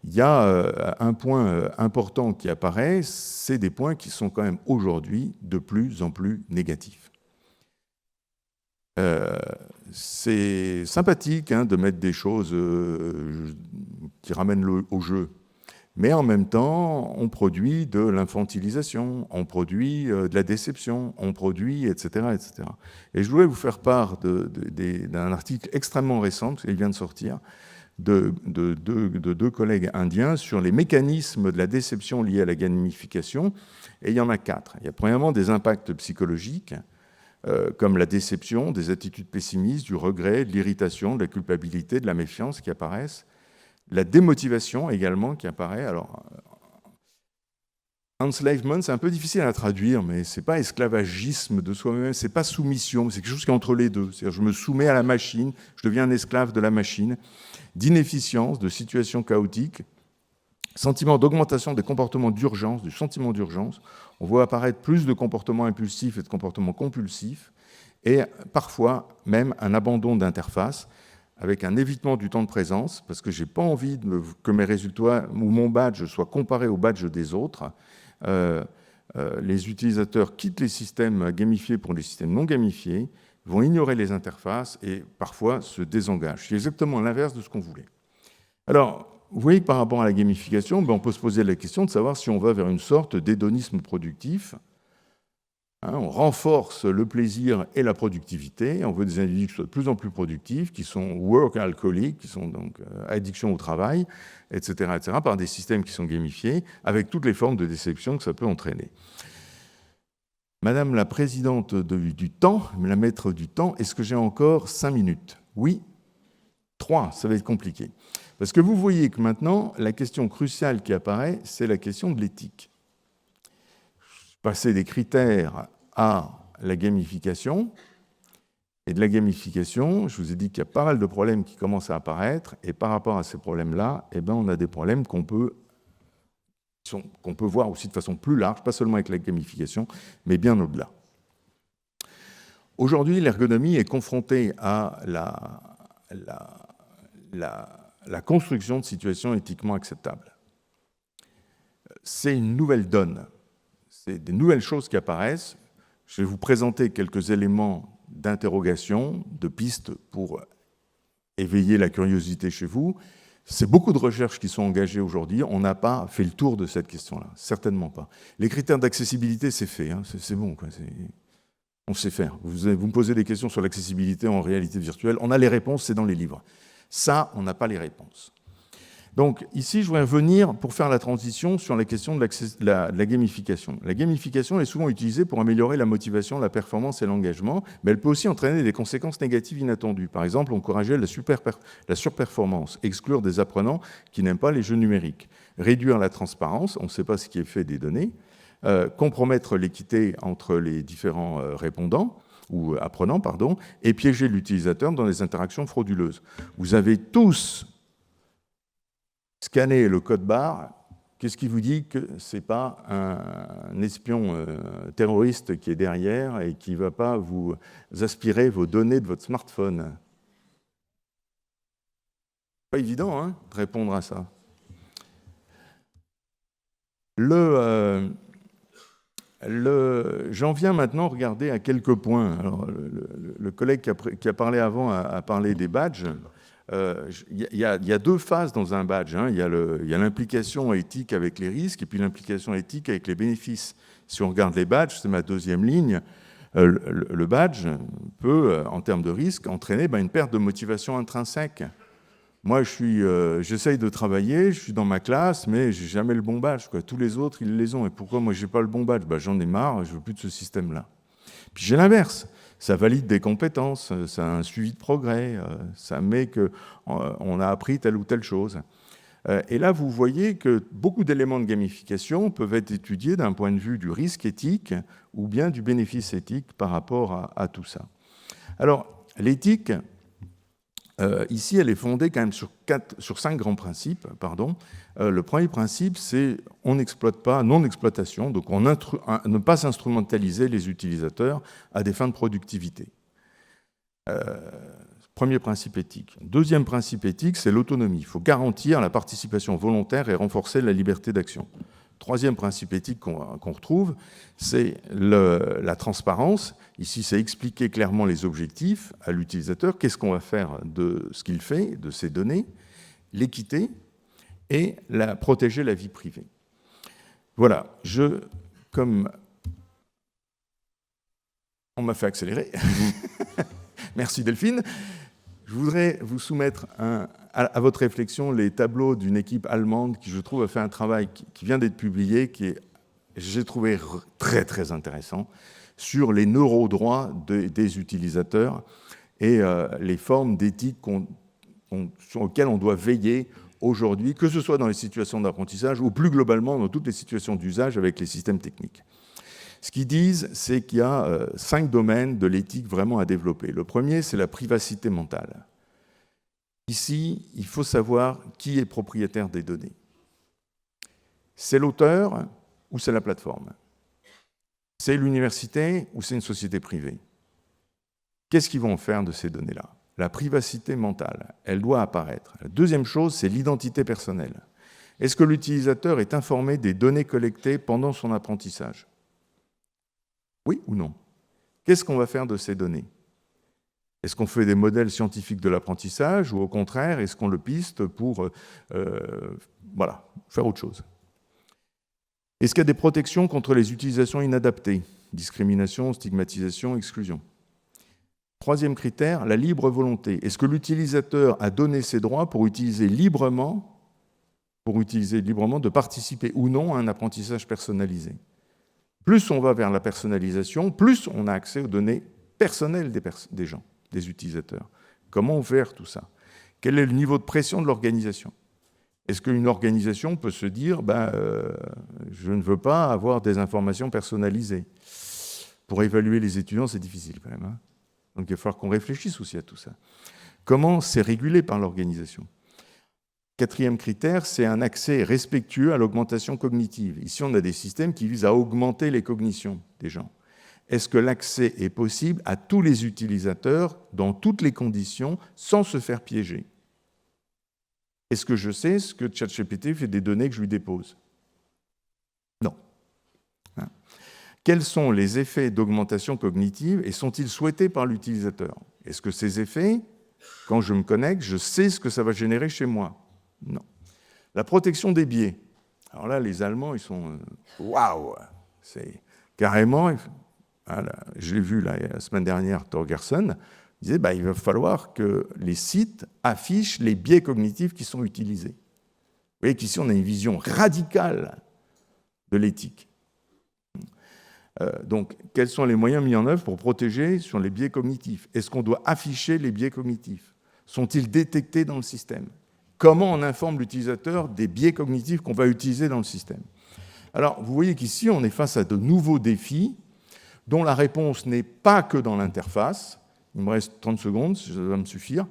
il y a un point important qui apparaît, c'est des points qui sont quand même aujourd'hui de plus en plus négatifs. C'est sympathique de mettre des choses qui ramènent au jeu, mais en même temps, on produit de l'infantilisation, on produit de la déception, on produit, etc., etc. Et je voulais vous faire part d'un article extrêmement récent, parce qu'il vient de sortir, de deux collègues indiens sur les mécanismes de la déception liés à la gamification, et il y en a 4. Il y a premièrement des impacts psychologiques, comme la déception, des attitudes pessimistes, du regret, de l'irritation, de la culpabilité, de la méfiance qui apparaissent, la démotivation également qui apparaît. Alors, enslavement, c'est un peu difficile à traduire, mais c'est pas esclavagisme de soi-même, c'est pas soumission, c'est quelque chose qui est entre les deux. C'est-à-dire, je me soumets à la machine, je deviens un esclave de la machine, d'inefficience, de situation chaotique, sentiment d'augmentation des comportements d'urgence, du sentiment d'urgence. On voit apparaître plus de comportements impulsifs et de comportements compulsifs, et parfois même un abandon d'interface, avec un évitement du temps de présence, parce que je n'ai pas envie que mes résultats ou mon badge soit comparé au badge des autres. Les utilisateurs quittent les systèmes gamifiés pour les systèmes non gamifiés, vont ignorer les interfaces et parfois se désengagent. C'est exactement l'inverse de ce qu'on voulait. Alors, vous voyez que par rapport à la gamification, on peut se poser la question de savoir si on va vers une sorte d'hédonisme productif. On renforce le plaisir et la productivité. On veut des individus qui soient de plus en plus productifs, qui sont work alcooliques, qui sont donc addiction au travail, etc., etc., par des systèmes qui sont gamifiés, avec toutes les formes de déception que ça peut entraîner. Madame la présidente du temps, la maître du temps, est-ce que j'ai encore 5 minutes? Oui? 3, ça va être compliqué. Parce que vous voyez que maintenant, la question cruciale qui apparaît, c'est la question de l'éthique. Passer des critères à la gamification. Et de la gamification, je vous ai dit qu'il y a pas mal de problèmes qui commencent à apparaître. Et par rapport à ces problèmes-là, on a des problèmes qu'on peut voir aussi de façon plus large, pas seulement avec la gamification, mais bien au-delà. Aujourd'hui, l'ergonomie est confrontée à la construction de situations éthiquement acceptables. C'est une nouvelle donne. C'est des nouvelles choses qui apparaissent. Je vais vous présenter quelques éléments d'interrogation, de pistes pour éveiller la curiosité chez vous. C'est beaucoup de recherches qui sont engagées aujourd'hui. On n'a pas fait le tour de cette question-là, certainement pas. Les critères d'accessibilité, c'est fait, c'est bon, quoi. On sait faire. Vous me posez des questions sur l'accessibilité en réalité virtuelle, on a les réponses, c'est dans les livres. Ça, on n'a pas les réponses. Donc ici, je voudrais revenir pour faire la transition sur la question de la gamification. La gamification est souvent utilisée pour améliorer la motivation, la performance et l'engagement, mais elle peut aussi entraîner des conséquences négatives inattendues. Par exemple, encourager la surperformance, exclure des apprenants qui n'aiment pas les jeux numériques, réduire la transparence, on ne sait pas ce qui est fait des données, compromettre l'équité entre les différents répondants, ou apprenants, pardon, et piéger l'utilisateur dans des interactions frauduleuses. Vous avez tous scanner le code barre, qu'est-ce qui vous dit que ce n'est pas un espion terroriste qui est derrière et qui ne va pas vous aspirer vos données de votre smartphone? Pas évident de répondre à ça. J'en viens maintenant regarder à quelques points. Alors, le collègue qui a parlé avant a parlé des badges. il y a deux phases dans un badge. Hein. Il y a l'implication éthique avec les risques et puis l'implication éthique avec les bénéfices. Si on regarde les badges, c'est ma deuxième ligne, le badge peut, en termes de risque, entraîner une perte de motivation intrinsèque. Moi, j'essaye de travailler, je suis dans ma classe, mais j'ai jamais le bon badge, quoi. Tous les autres, ils les ont. Et pourquoi moi, j'ai pas le bon badge? J'en ai marre, je veux plus de ce système-là. Puis j'ai l'inverse. Ça valide des compétences, ça a un suivi de progrès, ça met qu'on a appris telle ou telle chose. Et là, vous voyez que beaucoup d'éléments de gamification peuvent être étudiés d'un point de vue du risque éthique ou bien du bénéfice éthique par rapport à tout ça. Alors, l'éthique, ici, elle est fondée quand même sur 5 grands principes. Le premier principe, c'est on n'exploite pas, non-exploitation, donc ne pas instrumentaliser les utilisateurs à des fins de productivité. Premier principe éthique. Deuxième principe éthique, c'est l'autonomie. Il faut garantir la participation volontaire et renforcer la liberté d'action. Troisième principe éthique qu'on retrouve, c'est la transparence. Ici, c'est expliquer clairement les objectifs à l'utilisateur, qu'est-ce qu'on va faire de ce qu'il fait, de ses données, l'équité et protéger la vie privée. Voilà, comme on m'a fait accélérer, merci Delphine, je voudrais vous soumettre à votre réflexion les tableaux d'une équipe allemande qui, je trouve, a fait un travail qui vient d'être publié, j'ai trouvé très, très intéressant, sur les neurodroits des utilisateurs et les formes d'éthique sur lesquelles on doit veiller aujourd'hui, que ce soit dans les situations d'apprentissage ou plus globalement dans toutes les situations d'usage avec les systèmes techniques. Ce qu'ils disent, c'est qu'il y a 5 domaines de l'éthique vraiment à développer. Le premier, c'est la privacité mentale. Ici, il faut savoir qui est propriétaire des données. C'est l'auteur ou c'est la plateforme? C'est l'université ou c'est une société privée? Qu'est-ce qu'ils vont faire de ces données-là? La privacité mentale, elle doit apparaître. La deuxième chose, c'est l'identité personnelle. Est-ce que l'utilisateur est informé des données collectées pendant son apprentissage? Oui ou non? Qu'est-ce qu'on va faire de ces données? Est-ce qu'on fait des modèles scientifiques de l'apprentissage ou au contraire, est-ce qu'on le piste pour faire autre chose? Est-ce qu'il y a des protections contre les utilisations inadaptées? Discrimination, stigmatisation, exclusion. Troisième critère, la libre volonté. Est-ce que l'utilisateur a donné ses droits pour utiliser librement, de participer ou non à un apprentissage personnalisé? Plus on va vers la personnalisation, plus on a accès aux données personnelles des gens, des utilisateurs. Comment faire tout ça? Quel est le niveau de pression de l'organisation? Est-ce qu'une organisation peut se dire je ne veux pas avoir des informations personnalisées? Pour évaluer les étudiants, c'est difficile quand même. Hein. Donc il va falloir qu'on réfléchisse aussi à tout ça. Comment c'est régulé par l'organisation? Quatrième critère, c'est un accès respectueux à l'augmentation cognitive. Ici, on a des systèmes qui visent à augmenter les cognitions des gens. Est-ce que l'accès est possible à tous les utilisateurs, dans toutes les conditions, sans se faire piéger? Est-ce que je sais ce que ChatGPT fait des données que je lui dépose? Non. Hein? Quels sont les effets d'augmentation cognitive et sont-ils souhaités par l'utilisateur? Est-ce que ces effets, quand je me connecte, je sais ce que ça va générer chez moi? Non. La protection des biais. Alors là, les Allemands, ils sont... Waouh! C'est carrément... Voilà, je l'ai vu la semaine dernière, Torgerson disait il va falloir que les sites affichent les biais cognitifs qui sont utilisés. Vous voyez qu'ici, on a une vision radicale de l'éthique. Donc, quels sont les moyens mis en œuvre pour protéger sur les biais cognitifs? Est-ce qu'on doit afficher les biais cognitifs? Sont-ils détectés dans le système? Comment on informe l'utilisateur des biais cognitifs qu'on va utiliser dans le système? Alors, vous voyez qu'ici, on est face à de nouveaux défis dont la réponse n'est pas que dans l'interface. Il me reste 30 secondes, ça va me suffire.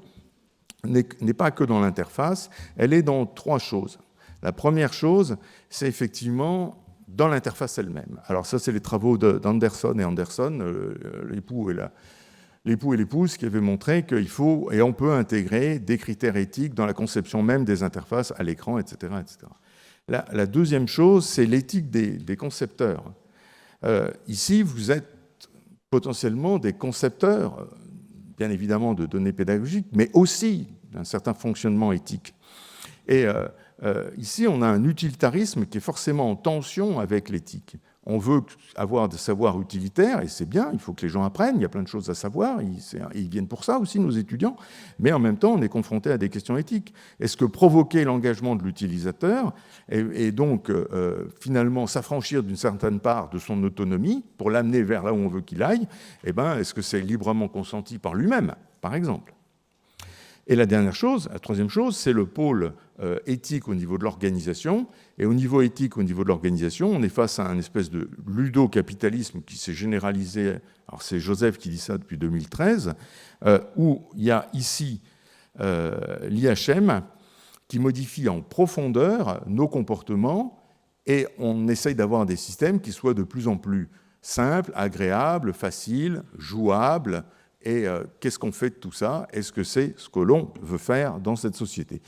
N'est pas que dans l'interface, elle est dans 3 choses. La première chose, c'est effectivement dans l'interface elle-même. Alors ça, c'est les travaux d'Anderson et Anderson, l'époux et l'épouse, qui avaient montré qu'il faut, et on peut intégrer des critères éthiques dans la conception même des interfaces à l'écran, etc. etc. La deuxième chose, c'est l'éthique des concepteurs. Ici, vous êtes potentiellement des concepteurs, bien évidemment, de données pédagogiques, mais aussi d'un certain fonctionnement éthique. Et ici, on a un utilitarisme qui est forcément en tension avec l'éthique. On veut avoir des savoirs utilitaires, et c'est bien, il faut que les gens apprennent, il y a plein de choses à savoir, ils viennent pour ça aussi, nos étudiants, mais en même temps, on est confronté à des questions éthiques. Est-ce que provoquer l'engagement de l'utilisateur et donc finalement s'affranchir d'une certaine part de son autonomie pour l'amener vers là où on veut qu'il aille, est-ce que c'est librement consenti par lui-même, par exemple ? Et la troisième chose, c'est le pôle éthique au niveau de l'organisation. Et au niveau éthique, au niveau de l'organisation, on est face à un espèce de ludocapitalisme qui s'est généralisé. Alors c'est Joseph qui dit ça depuis 2013, où il y a ici l'IHM qui modifie en profondeur nos comportements et on essaye d'avoir des systèmes qui soient de plus en plus simples, agréables, faciles, jouables. Et qu'est-ce qu'on fait de tout ça? Est-ce que c'est ce que l'on veut faire dans cette société?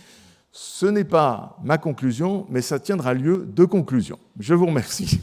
Ce n'est pas ma conclusion, mais ça tiendra lieu de conclusion. Je vous remercie.